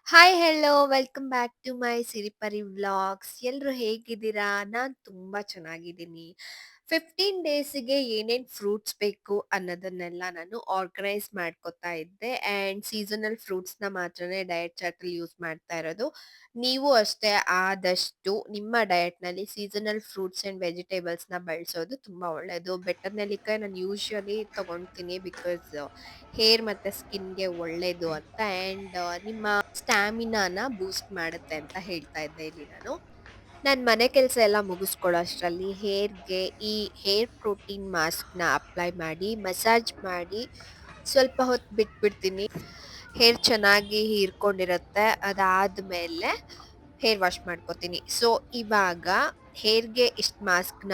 Hi hello welcome back to my Siripari vlogs. ಎಲ್ರು ಹೇಗಿದ್ದೀರಾ? ನಾನು ತುಂಬಾ ಚೆನ್ನಾಗಿದ್ದೀನಿ. 15 ಡೇಸಿಗೆ ಏನೇನ್ ಫ್ರೂಟ್ಸ್ ಬೇಕು ಅನ್ನೋದನ್ನೆಲ್ಲ ನಾನು ಆರ್ಗನೈಸ್ ಮಾಡ್ಕೊತಾ ಇದ್ದೆ. ಆ್ಯಂಡ್ ಸೀಸನಲ್ ಫ್ರೂಟ್ಸ್‌ನ ಮಾತ್ರನೇ ಡಯಟ್ ಚಾರ್ಟಲ್ಲಿ ಯೂಸ್ ಮಾಡ್ತಾ ಇರೋದು. ನೀವು ಅಷ್ಟೇ ಆದಷ್ಟು ನಿಮ್ಮ ಡಯಟ್‌ನಲ್ಲಿ ಸೀಸನಲ್ ಫ್ರೂಟ್ಸ್ ಆ್ಯಂಡ್ ವೆಜಿಟೇಬಲ್ಸ್‌ನ ಬಳಸೋದು ತುಂಬಾ ಒಳ್ಳೆಯದು. ಬೆಟ್ಟದ ನೆಲ್ಲಿಕಾಯಿ ನಾನು ಯೂಶುವಲಿ ತಗೊಳ್ತೀನಿ ಬಿಕಾಸ್ ಹೇರ್ ಮತ್ತೆ ಸ್ಕಿನ್‌ಗೆ ಒಳ್ಳೇದು ಅಂತ ಆ್ಯಂಡ್ ನಿಮ್ಮ ಸ್ಟ್ಯಾಮಿನಾನ ಬೂಸ್ಟ್ ಮಾಡುತ್ತೆ ಅಂತ ಹೇಳ್ತಾ ಇದ್ದೆ ಇಲ್ಲಿ ನಾನು. ನಾನ್ ಮನೆ ಕೆಲ್ಸ ಎಲ್ಲ ಮುಗಿಸ್ಕೊಳ್ಳೋ ಅಷ್ಟ್ರಲ್ಲಿ ಹೇರ್‌ಗೆ ಈ ಹೇರ್ ಪ್ರೋಟೀನ್ ಮಾಸ್ಕ್‌ನ ಅಪ್ಲೈ ಮಾಡಿ, ಮಸಾಜ್ ಮಾಡಿ, ಸ್ವಲ್ಪ ಹೊತ್ತು ಬಿಟ್ಬಿಡ್ತೀನಿ. ಹೇರ್ ಚೆನ್ನಾಗಿ ಹೀರ್ಕೊಂಡಿರುತ್ತೆ. ಅದಾದ್ಮೇಲೆ ಹೇರ್ ವಾಶ್ ಮಾಡ್ಕೋತೀನಿ. ಸೊ, ಇವಾಗ ಹೇರ್‌ಗೆ ಇಷ್ಟ್ ಮಾಸ್ಕ್‌ನ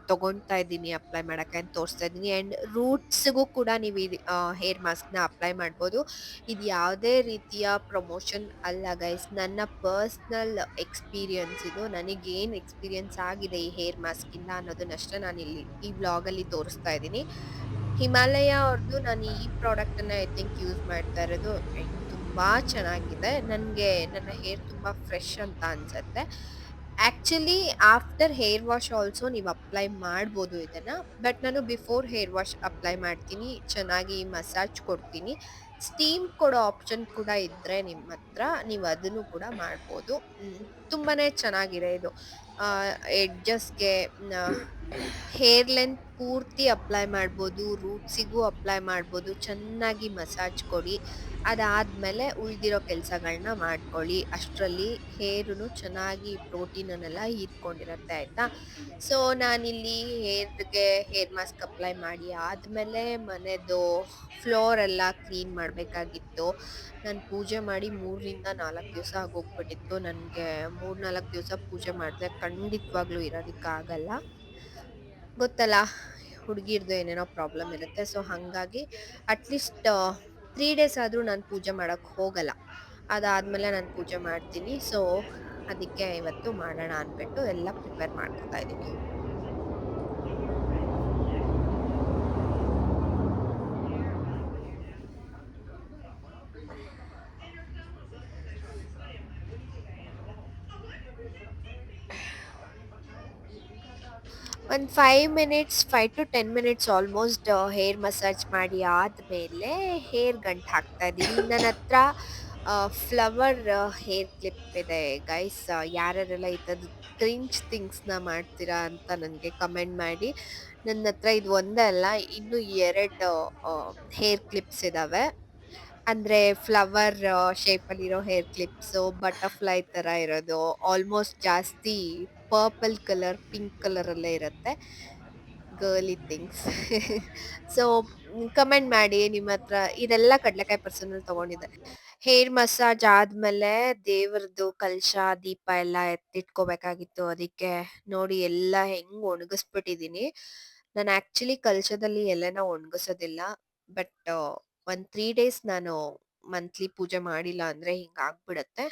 ತಗೊಂತಾ ಇದ್ದೀನಿ ಅಪ್ಲೈ ಮಾಡಕ್ಕೆ ಅಂತ ತೋರಿಸ್ತಾ ಇದ್ದೀನಿ. ಆ್ಯಂಡ್ ರೂಟ್ಸ್‌ಗೂ ಕೂಡ ನೀವು ಹೇರ್ ಮಾಸ್ಕ್‌ನ ಅಪ್ಲೈ ಮಾಡ್ಬೋದು. ಇದು ಯಾವುದೇ ರೀತಿಯ ಪ್ರಮೋಷನ್ ಅಲ್ಲ ಗೈಸ್. ನನ್ನ ಪರ್ಸನಲ್ ಎಕ್ಸ್‌ಪೀರಿಯನ್ಸ್ ಇದು. ನನಗೇನ್ ಎಕ್ಸ್‌ಪೀರಿಯನ್ಸ್ ಆಗಿದೆ ಈ ಹೇರ್ ಮಾಸ್ಕಿಂದ ಅನ್ನೋದನ್ನಷ್ಟೇ ನಾನಿಲ್ಲಿ ಈ ವ್ಲಾಗಲ್ಲಿ ತೋರಿಸ್ತಾ ಇದ್ದೀನಿ. ಹಿಮಾಲಯ ಅವ್ರದ್ದು ನಾನು ಈ ಪ್ರಾಡಕ್ಟನ್ನ ಐ ಥಿಂಕ್ ಯೂಸ್ ಮಾಡ್ತಾ ಇರೋದು. ತುಂಬಾ ಚೆನ್ನಾಗಿದೆ. ನನ್ನ ಹೇರ್ ತುಂಬಾ ಫ್ರೆಶ್ ಅಂತ ಅನ್ಸತ್ತೆ. Actually after hair wash also ನೀವು ಅಪ್ಲೈ ಮಾಡ್ಬೋದು ಇದನ್ನ. ಬಟ್ ನಾನು ಬಿಫೋರ್ ಹೇರ್ ವಾಶ್ ಅಪ್ಲೈ ಮಾಡ್ತೀನಿ. ಚೆನ್ನಾಗಿ ಮಸಾಜ್ ಕೊಡ್ತೀನಿ. ಸ್ಟೀಮ್ ಕೊಡೋ ಆಪ್ಷನ್ ಕೂಡ ಇದ್ರೆ ನಿಮ್ಮತ್ರ ನೀವು ಅದನ್ನು ಕೂಡ ಮಾಡ್ಬೋದು. ತುಂಬಾನೇ ಚೆನ್ನಾಗಿದೆ ಇದು. ಎಡ್ಜಸ್‌ಗೆ ಹೇರ್ ಲೆಂತ್ ಪೂರ್ತಿ ಅಪ್ಲೈ ಮಾಡ್ಬೋದು. ರೂಟ್ಸಿಗೂ ಅಪ್ಲೈ ಮಾಡ್ಬೋದು. ಚೆನ್ನಾಗಿ ಮಸಾಜ್ ಕೊಡಿ. ಅದಾದ್ಮೇಲೆ ಉಳ್ದಿರೋ ಕೆಲ್ಸಗಳ್ನ ಮಾಡ್ಕೊಳ್ಳಿ. ಅಷ್ಟ್ರಲ್ಲಿ ಹೇರುನು ಚೆನ್ನಾಗಿ ಪ್ರೋಟೀನನ್ನೆಲ್ಲ ಹೀರ್ಕೊಂಡಿರತ್ತೆ ಆಯ್ತಾ? ಸೊ, ನಾನಿಲ್ಲಿ ಹೇರ್ ಮಾಸ್ಕ್ ಅಪ್ಲೈ ಮಾಡಿ ಆದ್ಮೇಲೆ ಮನೆದು ಫ್ಲೋರ್ ಎಲ್ಲ ಕ್ಲೀನ್ ಮಾಡ್ಬೇಕಾಗಿತ್ತು. ನಾನ್ ಪೂಜೆ ಮಾಡಿ 3 ರಿಂದ 4 ದಿವಸ ಆಗೋಗ್ಬಿಟ್ಟಿತ್ತು. ನನ್ಗೆ 3, 4 ದಿವಸ ಪೂಜೆ ಮಾಡ್ದೆ ಖಂಡಿತವಾಗ್ಲೂ ಇರೋದಿಕ್ಕಾಗಲ್ಲ. ಗೊತ್ತಲ್ಲ, ಹುಡುಗಿರ್ದು ಏನೇನೋ ಪ್ರಾಬ್ಲಮ್ ಇರುತ್ತೆ. ಸೊ, ಹಂಗಾಗಿ ಅಟ್‌ಲೀಸ್ಟ್ 3 ಡೇಸ್ ಆದ್ರೂ ನಾನ್ ಪೂಜೆ ಮಾಡಕ್ ಹೋಗಲ್ಲ. ಅದಾದ್ಮೇಲೆ ನಾನ್ ಪೂಜೆ ಮಾಡ್ತೀನಿ. ಸೊ, ಅದಕ್ಕೆ ಇವತ್ತು ಮಾಡೋಣ ಅನ್ಬಿಟ್ಟು ಎಲ್ಲ ಪ್ರಿಪೇರ್ ಮಾಡ್ಕೊತಾ ಇದೀನಿ. 5 to 10 minutes almost hair massage ಮಾಡಿ ಆದ್ಮೇಲೆ ಹೇರ್ ಗಂಟ್ ಹಾಕ್ತಾ ಇದ್ದೀನಿ. ನನ್ನತ್ರ ಫ್ಲವರ್ ಹೇರ್ ಕ್ಲಿಪ್ ಇದೆ ಗೈಸ್. ಯಾರ್ಯಾರೆಲ್ಲ ಈ ಥರದ್ ಕ್ರಿಂಜ್ ಥಿಂಗ್ಸ್‌ನ ಮಾಡ್ತೀರಾ ಅಂತ ನನ್ಗೆ ಕಮೆಂಟ್ ಮಾಡಿ. ನನ್ನತ್ರ ಇದು ಒಂದೇ ಅಲ್ಲ, ಇನ್ನೂ 2 ಹೇರ್ ಕ್ಲಿಪ್ಸ್ ಇದಾವೆ. ಅಂದ್ರೆ ಫ್ಲವರ್ ಶೇಪಲ್ಲಿರೋ ಹೇರ್ ಕ್ಲಿಪ್ಸು, ಬಟರ್‌ಫ್ಲೈ ತರ ಇರೋದು, ಆಲ್ಮೋಸ್ಟ್ ಜಾಸ್ತಿ ಪರ್ಪಲ್ ಕಲರ್, ಪಿಂಕ್ ಕಲರಲ್ಲೇ ಇರತ್ತೆ. Girly things. ಸೊ, ಕಮೆಂಟ್ ಮಾಡಿ ನಿಮ್ಮತ್ರ ಇದೆಲ್ಲ ಕಡ್ಲೆಕಾಯಿ ಪರ್ಸನ್ನಲ್ಲಿ ತಗೊಂಡಿದ್ದೆ. ಹೇರ್ ಮಸಾಜ್ ಆದ್ಮೇಲೆ ದೇವ್ರದ್ದು ಕಲಶ, ದೀಪ ಎಲ್ಲ ಎತ್ತಿಟ್ಕೋಬೇಕಾಗಿತ್ತು. ಅದಕ್ಕೆ ನೋಡಿ ಎಲ್ಲ ಹೆಂಗ್ ಒಣಗಿಸ್ಬಿಟ್ಟಿದೀನಿ. ನಾನು ಆಕ್ಚುಲಿ ಕಲಶದಲ್ಲಿ ಎಲೆನ ಒಣಗಿಸೋದಿಲ್ಲ. ಬಟ್ ಒಂದ್ 3 ಡೇಸ್ ನಾನು ಮಂತ್ಲಿ ಪೂಜೆ ಮಾಡಿಲ್ಲ ಅಂದ್ರೆ ಹಿಂಗಾಗ್ಬಿಡತ್ತೆ.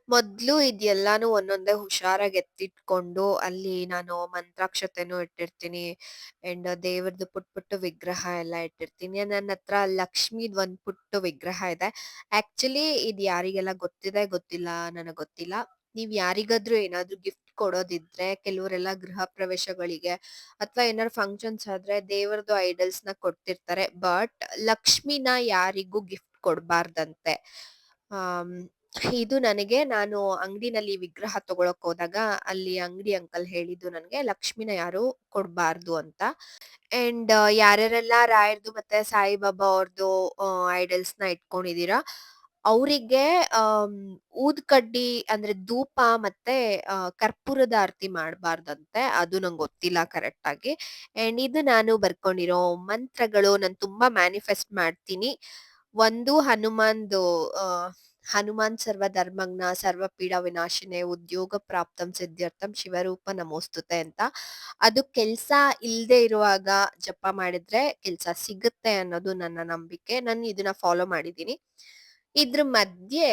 ಮೊದ್ಲು ಇದೆಲ್ಲಾನು ಒಂದೊಂದೇ ಹುಷಾರಾಗಿ ಎತ್ತಿಟ್ಕೊಂಡು, ಅಲ್ಲಿ ನಾನು ಮಂತ್ರಾಕ್ಷತೆನೂ ಇಟ್ಟಿರ್ತೀನಿ. ಅಂಡ್ ದೇವ್ರದ್ದು ಪುಟ್ಟ ಪುಟ್ಟ ವಿಗ್ರಹ ಎಲ್ಲ ಇಟ್ಟಿರ್ತೀನಿ. ನನ್ನತ್ರ ಲಕ್ಷ್ಮೀದ್ ಒಂದ್ ಪುಟ್ಟ ವಿಗ್ರಹ ಇದೆ. ಆಕ್ಚುಲಿ ಇದ್ ಯಾರಿಗೆಲ್ಲ ಗೊತ್ತಿದೆ ಗೊತ್ತಿಲ್ಲ ನನಗ್ ಗೊತ್ತಿಲ್ಲ. ನೀವ್ ಯಾರಿಗಾದ್ರೂ ಏನಾದ್ರೂ ಗಿಫ್ಟ್ ಕೊಡೋದಿದ್ರೆ ಕೆಲವರೆಲ್ಲ ಗೃಹ ಪ್ರವೇಶಗಳಿಗೆ ಅಥವಾ ಏನಾದ್ರು ಫಂಕ್ಷನ್ಸ್ ಆದ್ರೆ ದೇವರದು ಐಡಲ್ಸ್‌ನ ಕೊಡ್ತಿರ್ತಾರೆ. ಬಟ್ ಲಕ್ಷ್ಮಿನ ಯಾರಿಗೂ ಗಿಫ್ಟ್ ಕೊಡ್ಬಾರ್ದಂತೆ. ಆಮ್, ಇದು ನಾನು ಅಂಗಡಿನಲ್ಲಿ ವಿಗ್ರಹ ತಗೊಳಕ್ ಹೋದಾಗ ಅಲ್ಲಿ ಅಂಗಡಿ ಅಂಕಲ್ ಹೇಳಿದ್ದು ನನ್ಗೆ ಲಕ್ಷ್ಮಿನ ಯಾರು ಕೊಡ್ಬಾರ್ದು ಅಂತ. ಅಂಡ್ ಯಾರ್ಯಾರೆಲ್ಲ ರಾಯರ್ದು ಮತ್ತೆ ಸಾಯಿಬಾಬಾ ಅವ್ರದ್ದು ಐಡಲ್ಸ್‌ನ ಇಟ್ಕೊಂಡಿದೀರಾ, ಅವ್ರಿಗೆ ಆಮ್, ಊದ್ಕಡ್ಡಿ ಅಂದ್ರೆ ಧೂಪ ಮತ್ತೆ ಕರ್ಪೂರದ ಆರತಿ ಮಾಡ್ಬಾರ್ದಂತೆ. ಅದು ನಂಗ್ ಗೊತ್ತಿಲ್ಲ ಕರೆಕ್ಟ್ ಆಗಿ. ಅಂಡ್ ಇದು ನಾನು ಬರ್ಕೊಂಡಿರೋ ಮಂತ್ರಗಳು. ನಾನ್ ತುಂಬಾ ಮ್ಯಾನಿಫೆಸ್ಟ್ ಮಾಡ್ತೀನಿ. ಒಂದು ಹನುಮಾನ್‌ದು ಹನುಮಾನ್ ಸರ್ವ ಧರ್ಮಜ್ಞ ಸರ್ವ ಪೀಡಾ ವಿನಾಶಿನೇ ಉದ್ಯೋಗ ಪ್ರಾಪ್ತಂ ಸಿದ್ಧ್ಯರ್ಥಂ ಶಿವರೂಪ ನಮೋಸ್ತುತೆ ಅಂತ. ಅದು ಕೆಲ್ಸ ಇಲ್ದೇ ಇರುವಾಗ ಜಪ ಮಾಡಿದ್ರೆ ಕೆಲ್ಸ ಸಿಗುತ್ತೆ ಅನ್ನೋದು ನನ್ನ ನಂಬಿಕೆ. ನಾನು ಇದನ್ನ ಫಾಲೋ ಮಾಡಿದೀನಿ. ಇದ್ರ ಮಧ್ಯೆ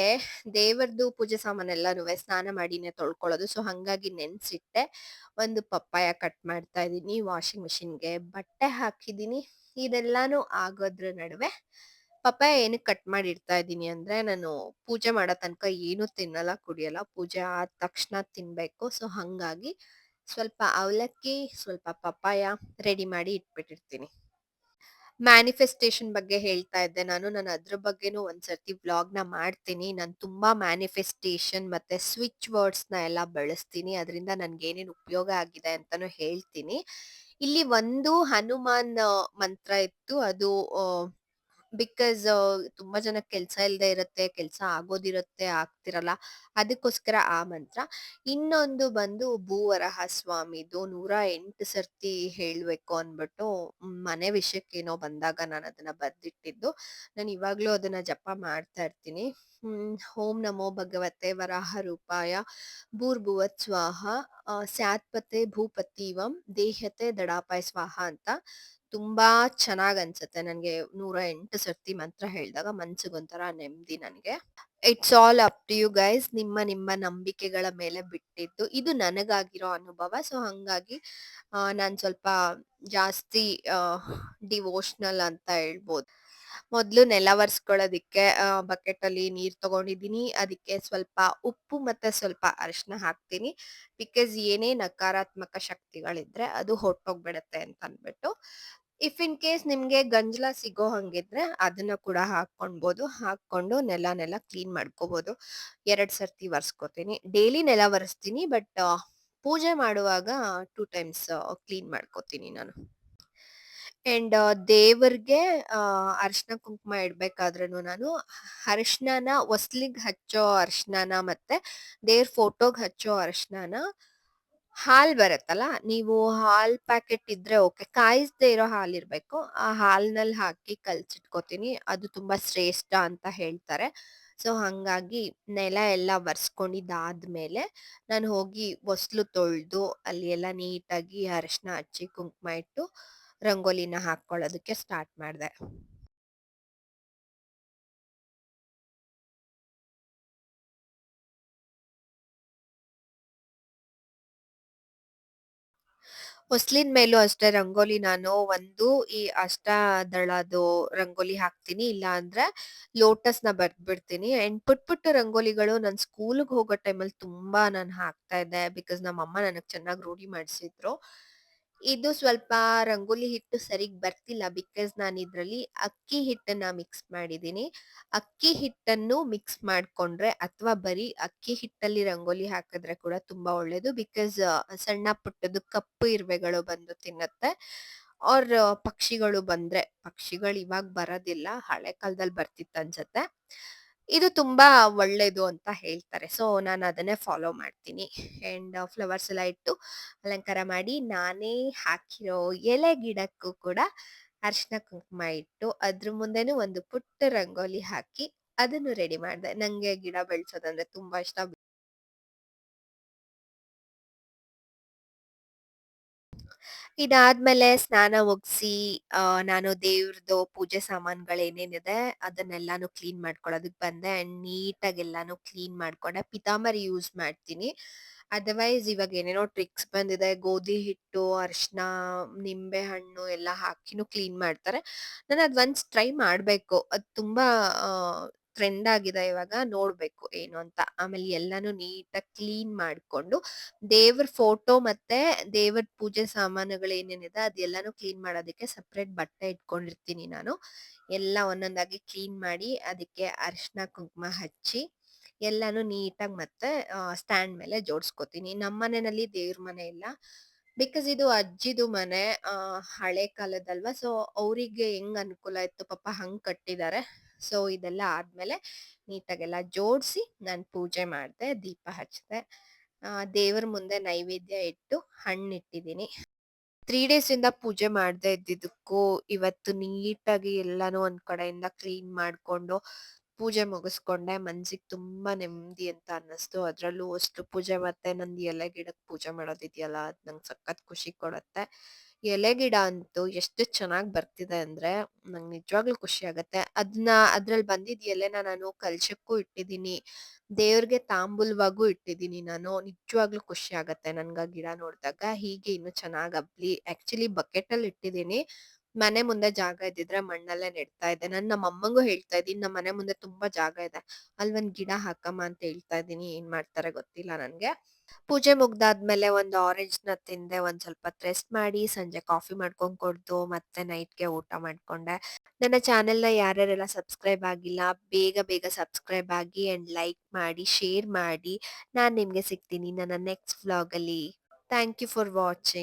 ದೇವರದು ಪೂಜೆ ಸಾಮಾನೆಲ್ಲಾನುವೆ ಸ್ನಾನ ಮಾಡಿನೇ ತೊಳ್ಕೊಳ್ಳೋದು. ಸೊ, ಹಂಗಾಗಿ ನೆನ್ಸಿಟ್ಟೆ. ಒಂದು ಪಪ್ಪಾಯ ಕಟ್ ಮಾಡ್ತಾ ಇದೀನಿ. ವಾಷಿಂಗ್ ಮಿಷಿನ್‌ಗೆ ಬಟ್ಟೆ ಹಾಕಿದೀನಿ. ಇದೆಲ್ಲಾನು ಆಗೋದ್ರ ನಡುವೆ ಪಪ್ಪಾಯ ಏನಕ್ಕೆ ಕಟ್ ಮಾಡಿ ಇಡ್ತಾ ಇದ್ದೀನಿ ಅಂದ್ರೆ, ನಾನು ಪೂಜೆ ಮಾಡೋ ತನಕ ಏನು ತಿನ್ನಲ್ಲ, ಕುಡಿಯಲ್ಲ. ಪೂಜೆ ಆದ ತಕ್ಷಣ ತಿನ್ಬೇಕು. ಸೊ ಹಂಗಾಗಿ ಸ್ವಲ್ಪ ಅವಲಕ್ಕಿ, ಸ್ವಲ್ಪ ಪಪ್ಪಾಯ ರೆಡಿ ಮಾಡಿ ಇಟ್ಬಿಟ್ಟಿರ್ತೀನಿ. ಮ್ಯಾನಿಫೆಸ್ಟೇಷನ್ ಬಗ್ಗೆ ಹೇಳ್ತಾ ಇದ್ದೆ ನಾನು. ನಾನು ಅದ್ರ ಬಗ್ಗೆನೂ ಒಂದ್ಸರ್ತಿ ವ್ಲಾಗ್‌ನ ಮಾಡ್ತೀನಿ. ನಾನು ತುಂಬಾ ಮ್ಯಾನಿಫೆಸ್ಟೇಷನ್ ಮತ್ತೆ ಸ್ವಿಚ್ ವರ್ಡ್ಸ್‌ನ ಎಲ್ಲ ಬಳಸ್ತೀನಿ. ಅದರಿಂದ ನನ್ಗೇನೇನ್ ಉಪಯೋಗ ಆಗಿದೆ ಅಂತಾನೂ ಹೇಳ್ತೀನಿ. ಇಲ್ಲಿ ಒಂದು ಹನುಮಾನ್ ಮಂತ್ರ ಇತ್ತು. ಅದು ಬಿಕಾಸ್ ತುಂಬಾ ಜನಕ್ಕೆ ಕೆಲ್ಸ ಇಲ್ದೇ ಇರುತ್ತೆ, ಕೆಲ್ಸ ಆಗೋದಿರುತ್ತೆ, ಆಗ್ತಿರಲ್ಲ. ಅದಕ್ಕೋಸ್ಕರ ಆ ಮಂತ್ರ. ಇನ್ನೊಂದು ಬಂದು ಭೂವರಹ ಸ್ವಾಮಿದು 108 ಸರ್ತಿ ಹೇಳ್ಬೇಕು ಅಂದ್ಬಿಟ್ಟು ಮನೆ ವಿಷಯಕ್ಕೇನೋ ಬಂದಾಗ ನಾನದನ್ನ ಬರ್ದಿಟ್ಟಿದ್ದು. ನಾನು ಇವಾಗ್ಲೂ ಅದನ್ನ ಜಪ ಮಾಡ್ತಾ ಇರ್ತೀನಿ. ಓಂ ನಮೋ ಭಗವತೆ ವರಾಹ ರೂಪಾಯ ಭೂರ್ಭುವಃ ಸ್ವಾಹ ಸ್ಯಾತ್ಪತೆ ಭೂಪತಿವಂ ದೇಹತೆ ದಡಾಪಾಯ ಸ್ವಾಹ ಅಂತ. ತುಂಬಾ ಚೆನ್ನಾಗನ್ಸುತ್ತೆ ನನ್ಗೆ 108 ಸರ್ತಿ ಮಂತ್ರ ಹೇಳ್ದಾಗ ಮನ್ಸಿಗೊಂಥರ ನೆಮ್ಮದಿ ನನ್ಗೆ. It's all up to you guys. ನಿಮ್ಮ ನಂಬಿಕೆಗಳ ಮೇಲೆ ಬಿಟ್ಟಿದ್ದು. ಇದು ನನಗಾಗಿರೋ ಅನುಭವ. ಸೊ ಹಂಗಾಗಿ ನಾನ್ ಸ್ವಲ್ಪ ಜಾಸ್ತಿ ಡಿವೋಷನಲ್ ಅಂತ ಹೇಳ್ಬೋದು. ಮೊದ್ಲು ನೆಲ ಒರೆಸ್ಕೊಳ್ಳೋದಿಕ್ಕೆ ಬಕೆಟಲ್ಲಿ ನೀರ್ ತಗೊಂಡಿದ್ದೀನಿ. ಅದಕ್ಕೆ ಸ್ವಲ್ಪ ಉಪ್ಪು ಮತ್ತೆ ಸ್ವಲ್ಪ ಅರಿಶಿನ ಹಾಕ್ತೀನಿ. ಬಿಕಾಸ್ ಏನೇ ನಕಾರಾತ್ಮಕ ಶಕ್ತಿಗಳಿದ್ರೆ ಅದು ಹೊರ್ಟೋಗ್ಬಿಡತ್ತೆ ಅಂತ ಅಂದ್ಬಿಟ್ಟು. ಇಫ್ ಇನ್ ಕೇಸ್ ನಿಮ್ಗೆ ಗಂಜಲ ಸಿಗೋ ಹಂಗಿದ್ರೆ ಅದನ್ನ ಕೂಡ ಹಾಕ್ಕೊಳ್ಬೋದು. ಹಾಕ್ಕೊಂಡು ನೆಲ ಕ್ಲೀನ್ ಮಾಡ್ಕೋಬಹುದು. 2 ಸರ್ತಿ ಒರೆಸ್ಕೋತೀನಿ. ಡೈಲಿ ನೆಲ ಒರೆಸ್ತೀನಿ. ಬಟ್ ಪೂಜೆ ಮಾಡುವಾಗ 2 ಟೈಮ್ಸ್ ಕ್ಲೀನ್ ಮಾಡ್ಕೋತೀನಿ ನಾನು. ಅಂಡ್ ದೇವರ್ಗೆ ಅರಿಶಿನ ಕುಂಕುಮ ಇಡ್ಬೇಕಾದ್ರೂ ನಾನು ಅರಿಶಿನನ ಒಸ್ಲಿಗ್ ಹಚ್ಚೋ ಅರಿಶಿನನ ಮತ್ತೆ ದೇವ್ರ ಫೋಟೋಗ್ ಹಚ್ಚೋ ಅರಿಶಿನನ ಹಾಲ್ ಬರತ್ತಲ್ಲ, ನೀವು ಹಾಲ್ ಪ್ಯಾಕೆಟ್ ಇದ್ರೆ ಓಕೆ. ಕಾಯಿಸ್ದೇ ಇರೋ ಹಾಲಿರ್ಬೇಕು. ಆ ಹಾಲ್ನಲ್ಲಿ ಹಾಕಿ ಕಲ್ಸಿಟ್ಕೋತೀನಿ. ಅದು ತುಂಬಾ ಶ್ರೇಷ್ಠ ಅಂತ ಹೇಳ್ತಾರೆ. ಸೊ ಹಂಗಾಗಿ ನೆಲ ಎಲ್ಲ ಒರೆಸ್ಕೊಂಡಿದ್ದಾದ್ಮೇಲೆ ನಾನು ಹೋಗಿ ಹೊಸ್ಲು ತೊಳ್ದು ಅಲ್ಲಿ ಎಲ್ಲ ನೀಟಾಗಿ ಅರಿಶಿನ ಹಚ್ಚಿ ಕುಂಕುಮ ಇಟ್ಟು ರಂಗೋಲಿನ ಹಾಕ್ಕೊಳ್ಳೋದಕ್ಕೆ ಸ್ಟಾರ್ಟ್ ಮಾಡ್ದೆ. ಹೊಸ್ಲಿನ್ ಮೇಲೂ ಅಷ್ಟೇ ರಂಗೋಲಿ ನಾನು ಒಂದು ಈ ಅಷ್ಟದಳದ್ದು ರಂಗೋಲಿ ಹಾಕ್ತೀನಿ. ಇಲ್ಲ ಅಂದ್ರೆ ಲೋಟಸ್‌ನ ಬರ್ದ್ಬಿಡ್ತೀನಿ. ಅಂಡ್ ಪುಟ್ಟ ರಂಗೋಲಿಗಳು ನಾನ್ ಸ್ಕೂಲ್‌ಗೆ ಹೋಗೋ ಟೈಮಲ್ಲಿ ತುಂಬಾ ನಾನ್ ಹಾಕ್ತಾ ಇದ್ದೆ. ಬಿಕಾಸ್ ನಮ್ಮಮ್ಮ ನನಗ್ ಚೆನ್ನಾಗ್ ರೂಢಿ ಮಾಡ್ಸಿದ್ರು. ಇದು ಸ್ವಲ್ಪ ರಂಗೋಲಿ ಹಿಟ್ಟು ಸರಿಗ್ ಬರ್ತಿಲ್ಲ. ಬಿಕಾಸ್ ನಾನಿದ್ರಲ್ಲಿ ಅಕ್ಕಿ ಹಿಟ್ಟನ್ನ ಮಿಕ್ಸ್ ಮಾಡಿದೀನಿ. ಅಕ್ಕಿ ಹಿಟ್ಟನ್ನು ಮಿಕ್ಸ್ ಮಾಡ್ಕೊಂಡ್ರೆ ಅಥವಾ ಬರೀ ಅಕ್ಕಿ ಹಿಟ್ಟಲ್ಲಿ ರಂಗೋಲಿ ಹಾಕಿದ್ರೆ ಕೂಡ ತುಂಬಾ ಒಳ್ಳೇದು. ಬಿಕಾಸ್ ಸಣ್ಣ ಪುಟ್ಟದು ಕಪ್ಪು ಇರುವೆಗಳು ಬಂದು ತಿನ್ನತ್ತೆ. ಆರ್ ಪಕ್ಷಿಗಳು ಬಂದ್ರೆ, ಪಕ್ಷಿಗಳು ಇವಾಗ ಬರೋದಿಲ್ಲ, ಹಳೆ ಕಾಲದಲ್ಲಿ ಬರ್ತಿತ್ತು ಅನ್ಸತ್ತೆ. ಇದು ತುಂಬಾ ಒಳ್ಳೇದು ಅಂತ ಹೇಳ್ತಾರೆ. ಸೊ ನಾನು ಅದನ್ನೇ ಫಾಲೋ ಮಾಡ್ತೀನಿ. ಅಂಡ್ ಫ್ಲವರ್ಸ್ ಎಲ್ಲ ಇಟ್ಟು ಅಲಂಕಾರ ಮಾಡಿ ನಾನೇ ಹಾಕಿರೋ ಎಲೆ ಗಿಡಕ್ಕೂ ಕೂಡ ಅರಿಶಿನ ಕುಂಕುಮ ಇಟ್ಟು ಅದ್ರ ಮುಂದೆನೂ ಒಂದು ಪುಟ್ಟ ರಂಗೋಲಿ ಹಾಕಿ ಅದನ್ನು ರೆಡಿ ಮಾಡ್ದೆ. ನಂಗೆ ಗಿಡ ಬೆಳ್ಸೋದಂದ್ರೆ ತುಂಬಾ ಇಷ್ಟ. ಇದಾದ್ಮೇಲೆ ಸ್ನಾನ ಮುಗ್ಸಿ ನಾನು ದೇವ್ರದ್ದು ಪೂಜೆ ಸಾಮಾನುಗಳೇನೇನಿದೆ ಅದನ್ನೆಲ್ಲಾನು ಕ್ಲೀನ್ ಮಾಡ್ಕೊಳ್ಳೋದಕ್ ಬಂದೆ. ಅಂಡ್ ನೀಟಾಗಿ ಎಲ್ಲಾನು ಕ್ಲೀನ್ ಮಾಡ್ಕೊಂಡೆ. ಪಿತಾಂಬರಿ ಯೂಸ್ ಮಾಡ್ತೀನಿ. ಅದರ್ವೈಸ್ ಇವಾಗ ಏನೇನೋ ಟ್ರಿಕ್ಸ್ ಬಂದಿದೆ. ಗೋಧಿ ಹಿಟ್ಟು, ಅರಿಶಿನ, ನಿಂಬೆ ಹಣ್ಣು ಎಲ್ಲ ಹಾಕಿನೂ ಕ್ಲೀನ್ ಮಾಡ್ತಾರೆ. ನಾನು ಅದ್ ಒನ್ಸ್ ಟ್ರೈ ಮಾಡ್ಬೇಕು. ಅದ್ ತುಂಬಾ ಟ್ರೆಂಡ್ ಆಗಿದೆ ಇವಾಗ. ನೋಡ್ಬೇಕು ಏನು ಅಂತ. ಆಮೇಲೆ ಎಲ್ಲಾನು ನೀಟಾಗಿ ಕ್ಲೀನ್ ಮಾಡ್ಕೊಂಡು ದೇವ್ರ ಫೋಟೋ ಮತ್ತೆ ದೇವ್ರ ಪೂಜೆ ಸಾಮಾನುಗಳು ಏನೇನಿದೆ ಅದೆಲ್ಲಾನು ಕ್ಲೀನ್ ಮಾಡೋದಕ್ಕೆ ಸಪ್ರೇಟ್ ಬಟ್ಟೆ ಇಟ್ಕೊಂಡಿರ್ತೀನಿ ನಾನು. ಎಲ್ಲ ಒಂದೊಂದಾಗಿ ಕ್ಲೀನ್ ಮಾಡಿ ಅದಕ್ಕೆ ಅರಿಶಿನ ಕುಂಕುಮ ಹಚ್ಚಿ ಎಲ್ಲಾನು ನೀಟಾಗಿ ಮತ್ತೆ ಸ್ಟ್ಯಾಂಡ್ ಮೇಲೆ ಜೋಡಿಸ್ಕೋತೀನಿ. ನಮ್ಮ ಮನೆಯಲ್ಲಿ ದೇವ್ರ ಮನೆ ಇಲ್ಲ. ಬಿಕಾಸ್ ಇದು ಅಜ್ಜಿದು ಮನೆ. ಹಳೆ ಕಾಲದಲ್ವಾ. ಸೊ ಅವರಿಗೆ ಹೆಂಗ್ ಅನುಕೂಲ ಇತ್ತು ಪಾಪ ಹಂಗ್ ಕಟ್ಟಿದ್ದಾರೆ. ಸೊ ಇದೆಲ್ಲ ಆದ್ಮೇಲೆ ನೀಟಾಗೆಲ್ಲ ಜೋಡಿಸಿ ನಾನು ಪೂಜೆ ಮಾಡ್ದೆ, ದೀಪ ಹಚ್ದೆ. ದೇವರ ಮುಂದೆ ನೈವೇದ್ಯ ಇಟ್ಟು ಹಣ್ಣಿಟ್ಟಿದ್ದೀನಿ. 3 ಡೇಸಿಂದ ಪೂಜೆ ಮಾಡದೇ ಇದ್ದಿದ್ದಕ್ಕೂ ಇವತ್ತು ನೀಟಾಗಿ ಎಲ್ಲಾನು ಒಂದ್ ಕಡೆಯಿಂದ ಕ್ಲೀನ್ ಮಾಡ್ಕೊಂಡು ಪೂಜೆ ಮುಗಿಸ್ಕೊಂಡೆ. ಮನ್ಸಿಗೆ ತುಂಬಾ ನೆಮ್ಮದಿ ಅಂತ ಅನ್ನಿಸ್ತು. ಅದ್ರಲ್ಲೂ ಅಷ್ಟು ಪೂಜೆ ಮತ್ತೆ ನಂದು ಎಲೆ ಗಿಡಕ್ಕೆ ಪೂಜೆ ಮಾಡೋದಿದೆಯಲ್ಲ ಅದ್ ನಂಗೆ ಸಖತ್ ಖುಷಿ ಕೊಡುತ್ತೆ. ಎಲೆ ಗಿಡ ಅಂತೂ ಎಷ್ಟು ಚೆನ್ನಾಗ್ ಬರ್ತಿದೆ ಅಂದ್ರೆ ನಂಗೆ ನಿಜವಾಗ್ಲೂ ಖುಷಿ ಆಗತ್ತೆ. ಅದ್ರಲ್ಲಿ ಬಂದಿದ್ ಎಲೆನ ನಾನು ಕಲಶಕ್ಕೂ ಇಟ್ಟಿದ್ದೀನಿ. ದೇವ್ರಿಗೆ ತಾಂಬೂಲವಾಗೂ ಇಟ್ಟಿದ್ದೀನಿ ನಾನು. ನಿಜವಾಗ್ಲೂ ಖುಷಿ ಆಗತ್ತೆ ನನ್ಗ ಆ ಗಿಡ ನೋಡ್ದಾಗ. ಹೀಗೆ ಇನ್ನು ಚೆನ್ನಾಗ್ ಹಬ್ಲಿ. ಆಕ್ಚುಲಿ ಬಕೆಟಲ್ಲಿ ಇಟ್ಟಿದ್ದೀನಿ. ಮನೆ ಮುಂದೆ ಜಾಗ ಇದ್ದಿದ್ರೆ ಮಣ್ಣಲ್ಲೇ ನೆಡ್ತಾ ಇದ್ದೆ. ನಾನ್ ನಮ್ಮ ಅಮ್ಮಂಗೂ ಹೇಳ್ತಾ ಇದ್ದೀನಿ, "ನಮ್ಮ ಮನೆ ಮುಂದೆ ತುಂಬಾ ಜಾಗ ಇದೆ. ಅಲ್ಲೊಂದ್ ಗಿಡ ಹಾಕಮ್ಮ" ಅಂತ ಹೇಳ್ತಾ ಇದ್ದೀನಿ. ಏನ್ ಮಾಡ್ತಾರೆ ಗೊತ್ತಿಲ್ಲ ನನ್ಗೆ. ಪೂಜೆ ಮುಗ್ದಾದ್ಮೇಲೆ ಒಂದು ಆರೆಂಜ್‌ನ ತಿಂದೆ. ಒಂದ್ ಸ್ವಲ್ಪ ಹೊತ್ತು ರೆಸ್ಟ್ ಮಾಡಿ, ಸಂಜೆ ಕಾಫಿ ಮಾಡ್ಕೊಂಡ್ ಕುಡ್ದು, ಮತ್ತೆ ನೈಟ್‌ಗೆ ಊಟ ಮಾಡ್ಕೊಂಡೆ. ನನ್ನ ಚಾನೆಲ್‌ನ ಯಾರ್ಯಾರೆಲ್ಲ ಸಬ್ಸ್ಕ್ರೈಬ್ ಆಗಿಲ್ಲ, ಬೇಗ ಬೇಗ ಸಬ್ಸ್ಕ್ರೈಬ್ ಆಗಿ ಅಂಡ್ ಲೈಕ್ ಮಾಡಿ, ಶೇರ್ ಮಾಡಿ. ನಾನ್ ನಿಮ್ಗೆ ಸಿಗ್ತೀನಿ ನನ್ನ ನೆಕ್ಸ್ಟ್ ವ್ಲಾಗಲ್ಲಿ. Thank you for watching.